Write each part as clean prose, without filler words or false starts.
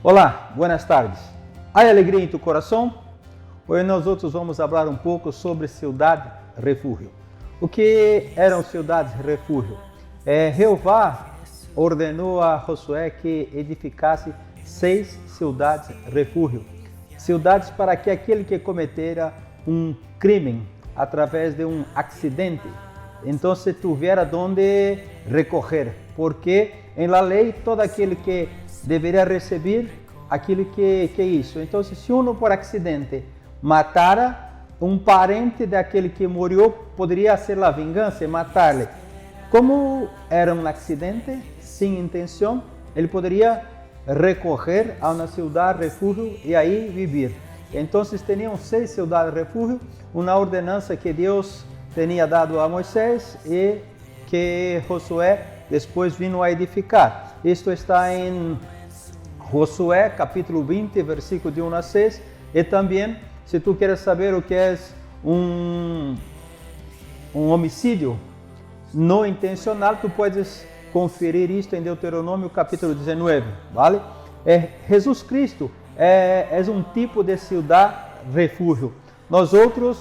Olá, buenas tardes. Há alegria em tu coração? Hoje nós outros vamos falar um pouco sobre cidade refúgio. O que eram cidades refúgio? Jeová ordenou a Josué que edificasse 6 cidades refúgio. Cidades para que aquele que cometera um crime através de um acidente, então se tivera onde recorrer, porque em la lei todo aquele que deveria receber aquilo que isso. Então, se um por acidente matara um parente daquele que morreu, poderia ser a vingança e matar-lhe. Como era um acidente sem intenção, ele poderia recorrer a uma cidade refúgio e aí viver. Então, tinham 6 cidades refúgio, uma ordenança que Deus tinha dado a Moisés e que Josué depois vino a edificar. Isto está em Josué, capítulo 20, versículo de 1 a 6. E também, se tu queres saber o que é um homicídio não intencional, tu podes conferir isto em Deuteronômio, capítulo 19, vale? Jesus Cristo é um tipo de cidade refúgio. Nós outros,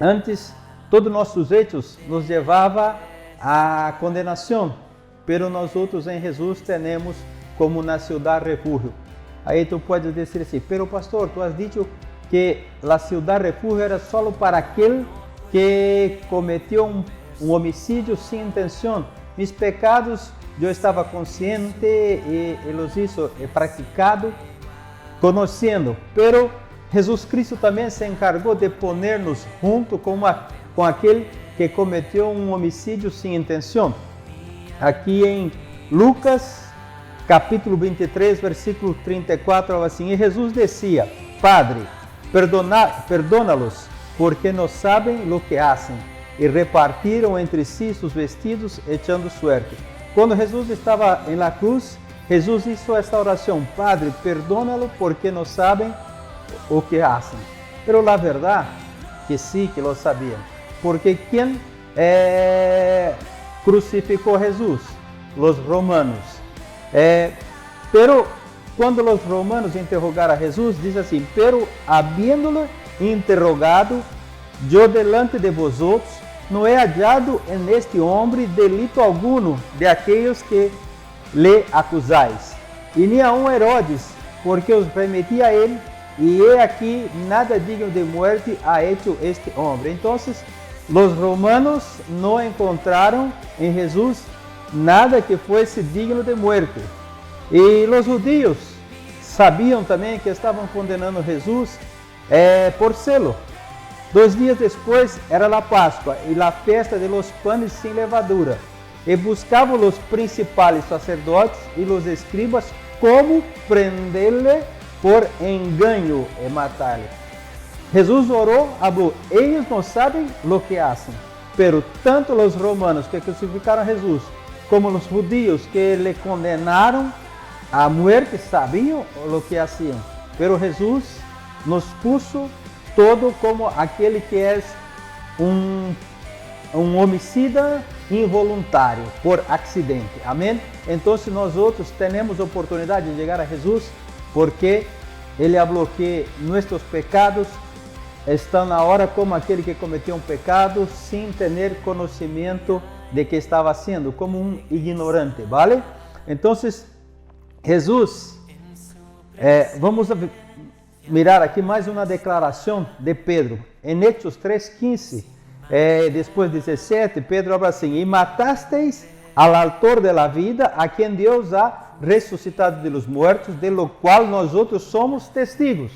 antes, todos nossos hechos nos levava à condenação, pero nós outros em Jesus temos como na cidade refúgio. Aí tu pode dizer assim, pero pastor, tu has dicho que a cidade refúgio era só para aquele que cometeu um homicídio sem intenção. Mis pecados eu estava consciente e los hizo praticado, conhecendo, pero Jesus Cristo também se encargou de poner-nos junto com aquele que cometeu um homicídio sem intenção. Aqui em Lucas, capítulo 23, versículo 34, assim, e Jesus dizia, Padre, perdona-los, porque não sabem o que fazem. E repartiram entre si seus vestidos, echando suerte. Quando Jesus estava em la cruz, Jesus hizo esta oração, Padre, perdona-los, porque não sabem o que fazem. Pero a verdade que sim, que lo sabiam. Porque quem crucificou Jesus? Os romanos. Pero quando os romanos interrogaram a Jesus, diz assim, pero habiéndolo interrogado, eu delante de vosotros, não é hallado en este homem delito alguno de aqueles que lhe acusais. E nem aun Herodes, porque os remetia a ele, e he aqui nada digno de muerte ha hecho este homem. Então, os romanos não encontraram em Jesus nada que fosse digno de muerte. E os judeus sabiam também que estavam condenando Jesus por selo. 2 dias depois era a Páscoa e a festa de los panes sem levadura. E buscavam os principais sacerdotes e os escribas como prender-lhe por engano e matar-lhe. Jesus orou, falou, eles não sabem o que fazem. Pero tanto os romanos que crucificaram Jesus, como os judeus que lhe condenaram a morte, sabiam o que faziam. Pero Jesus nos puso todo como aquele que é um homicida involuntário, por acidente. Amém? Então, nós outros temos oportunidade de chegar a Jesus, porque Ele falou que nossos pecados estão na hora como aquele que cometeu um pecado sem ter conhecimento de que estava sendo, como um ignorante, vale? Então, Jesus, vamos mirar aqui mais uma declaração de Pedro. Em Hechos 3:15, depois 17, Pedro fala assim, e matasteis al autor de la vida, a quem Deus ha ressuscitado de los muertos, de lo qual nós outros somos testigos.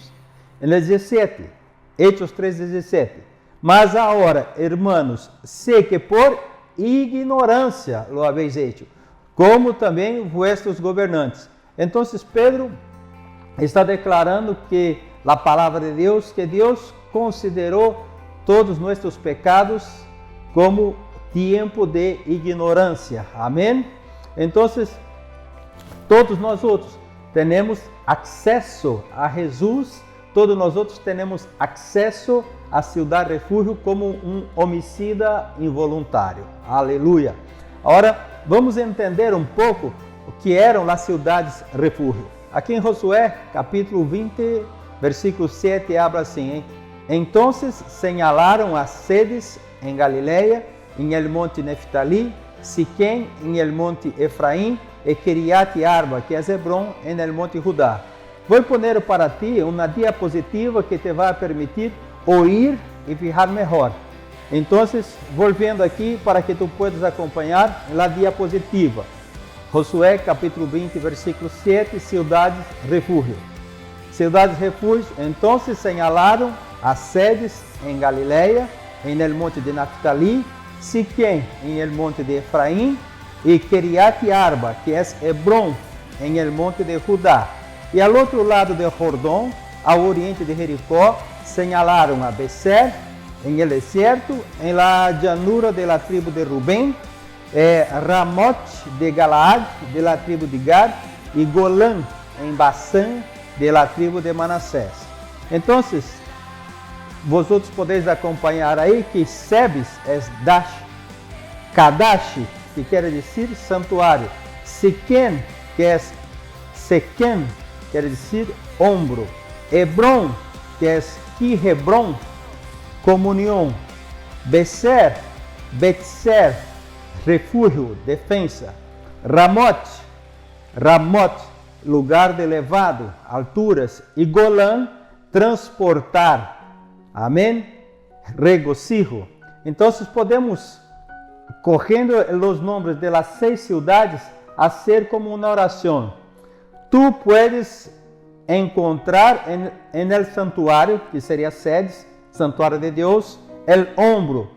Em 17, Hechos 3:17, mas agora, hermanos, sei que por ignorância lo habéis hecho, como também vuestros governantes. Então, Pedro está declarando que a palavra de Deus, que Deus considerou todos nossos pecados como tempo de ignorância. Amém? Então, todos nós outros temos acesso a Jesus, todos nós outros temos acesso à cidade refúgio como um homicida involuntário. Aleluia! Agora, vamos entender um pouco o que eram as cidades refúgio. Aqui em Josué, capítulo 20, versículo 7, habla assim, hein? Entonces señalaron as sedes em Galileia, em el monte Neftali, Siquém, em el monte Efraim, e Kiriat Arba, que é Hebron, em el monte Judá. Vou poner para ti uma diapositiva que te vai permitir ouvir e fijar melhor. Então, voltando aqui para que tu puedas acompanhar a diapositiva. Josué, capítulo 20, versículo 7, cidades refúgio. Cidades refúgio, então señalaram as sedes em Galileia, em el monte de Naftali, Siquém, em el monte de Efraim, e Kiriat Arba, que é Hebron, em el monte de Judá. E ao outro lado do Jordão, ao oriente de Jericó, señalaram a Becer, em el deserto, em la llanura de la tribo de Rubén, Ramot de Galaad, de la tribo de Gad, e Golã, em Basã, de la tribo de Manassés. Então, vosotros podeis acompanhar aí que Sebes é Dash, Kadash, que quer dizer santuário, Siquém, que é Sequém, quer dizer ombro, Hebron, que é Ki-Hebron, comunhão, Becer, Betser, refúgio, defesa, Ramot, lugar de elevado, alturas, e Golã, transportar. Amém? Regocijo. Então, podemos, correndo os nomes de las 6 cidades, fazer como uma oração. Tu puedes encontrar en el santuário, que seria sedes, santuário de Deus, el ombro.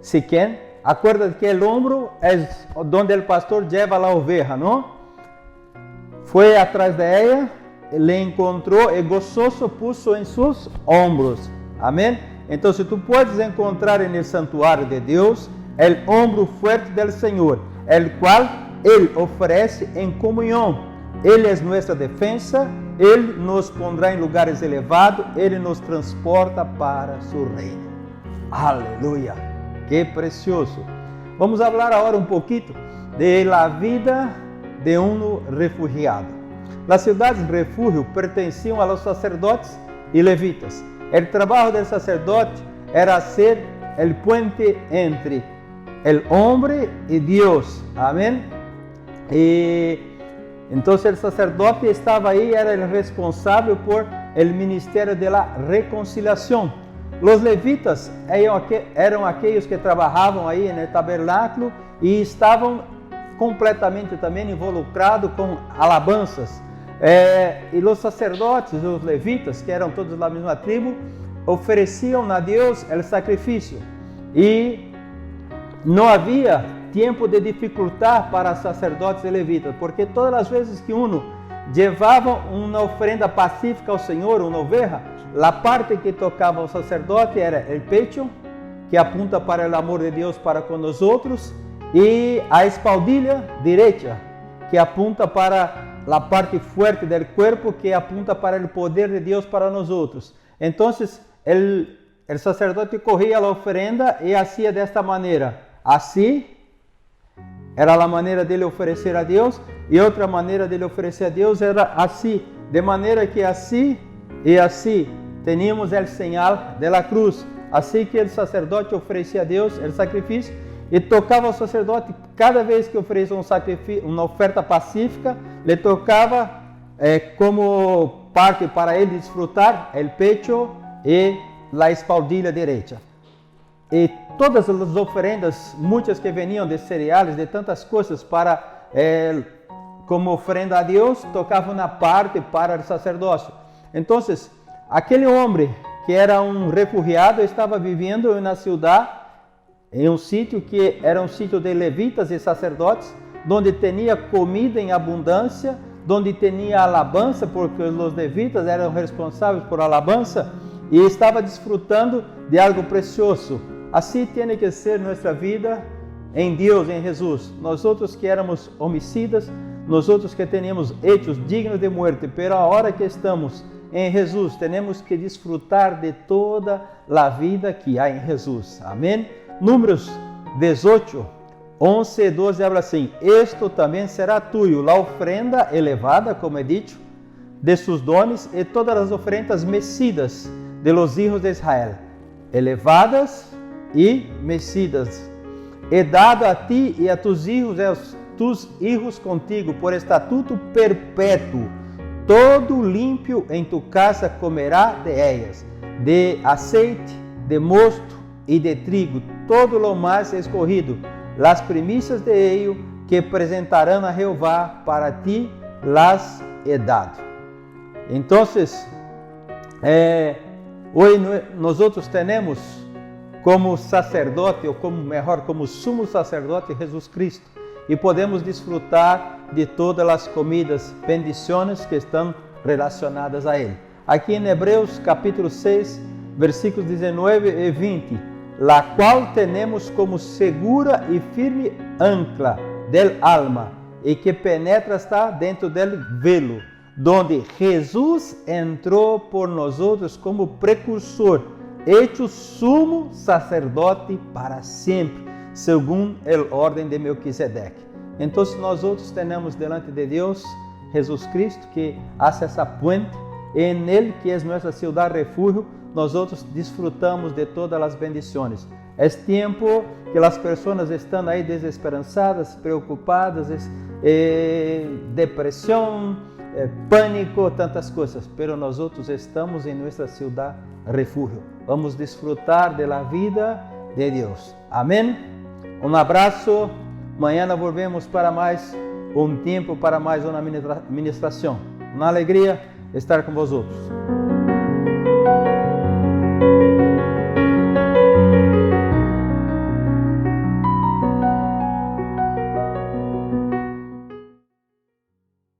Siquém, acuérdate que el ombro é onde o pastor lleva a oveja, não? Foi atrás de ella, le encontrou e gozoso puso em seus ombros. Amém? Então, se tu puedes encontrar en el santuário de Deus, el ombro fuerte del Senhor, el qual Ele oferece em comunhão. Ele é nossa defesa, Ele nos pondrá em lugares elevados, Ele nos transporta para seu reino. Aleluia! Que precioso! Vamos falar agora um pouquinho de la vida de um refugiado. As cidades refúgio pertenciam a los sacerdotes e levitas. O trabalho do sacerdote era ser o puente entre o homem e Deus. Amém? E então o sacerdote estava aí, era o responsável por o ministério da reconciliação. Os levitas eram aqueles que trabalhavam aí no tabernáculo e estavam completamente também involucrados com alabanças. E os sacerdotes, os levitas, que eram todos da mesma tribo, ofereciam a Deus o sacrifício. E não havia tempo de dificultar para sacerdotes e levitas, porque todas as vezes que levava uma oferenda pacífica ao Senhor, uma oveja, a parte que tocava o sacerdote era o pecho, que apunta para o amor de Deus para com nós outros, e a espaldilha direita, que apunta para a parte forte do corpo, que apunta para o poder de Deus para nós outros. Então, o sacerdote corria a oferenda e fazia desta maneira. Assim, era a maneira dele oferecer a Deus, e outra maneira dele oferecer a Deus era assim, de maneira que assim e assim teníamos o sinal da cruz. Assim que o sacerdote oferecia a Deus o sacrifício, e tocava ao sacerdote, cada vez que oferecia um sacrifício, uma oferta pacífica, lhe tocava como parte para ele desfrutar o pecho e a espaldilha direita. E todas as oferendas, muitas que veniam de cereais, de tantas coisas para como oferenda a Deus, tocavam na parte para o sacerdócio. Então, aquele homem que era um refugiado estava vivendo em uma cidade, em um sítio que era um sítio de levitas e sacerdotes, onde tinha comida em abundância, onde tinha alabança, porque os levitas eram responsáveis por alabança, e estava desfrutando de algo precioso. Assim tem que ser nossa vida em Deus, em Jesus. Nós outros que éramos homicidas, nós outros que tínhamos hechos dignos de morte, pero a hora que estamos em Jesus, temos que desfrutar de toda a vida que há em Jesus. Amém? Números 18, 11:12 habla assim: esto também será tuyo, la ofrenda elevada, como he dicho, de sus dones e todas as oferendas mecidas de los hijos de Israel, elevadas e mecidas. He dado a ti e a tus hijos contigo por estatuto perpétuo. Todo limpio em tu casa comerá de ellas, de aceite, de mosto e de trigo, todo lo más escorrido, las primicias de ello que apresentarán a Jehová, para ti las he dado. Entonces, hoy nosotros tenemos como sacerdote, ou como sumo sacerdote Jesus Cristo, e podemos desfrutar de todas as comidas, bendições que estão relacionadas a Ele. Aqui em Hebreus capítulo 6, versículos 19 e 20, la qual tenemos como segura e firme ancla del alma, e que penetra está dentro del velo, donde Jesus entrou por nosotros como precursor, hecho sumo sacerdote para sempre, segundo a ordem de Melquisedeque. Então, nós outros temos delante de Deus Jesus Cristo, que hace essa puente, e en Ele, que é nossa cidade refúgio, nós outros desfrutamos de todas as bendições. É tempo que as pessoas estão aí desesperançadas, preocupadas, depressão, pânico, tantas coisas, pero nós outros estamos em nossa cidade refúgio. Vamos desfrutar da vida de Deus. Amém? Um abraço. Amanhã volvemos para mais tempo, para mais uma ministração. Uma alegria estar com vosotros.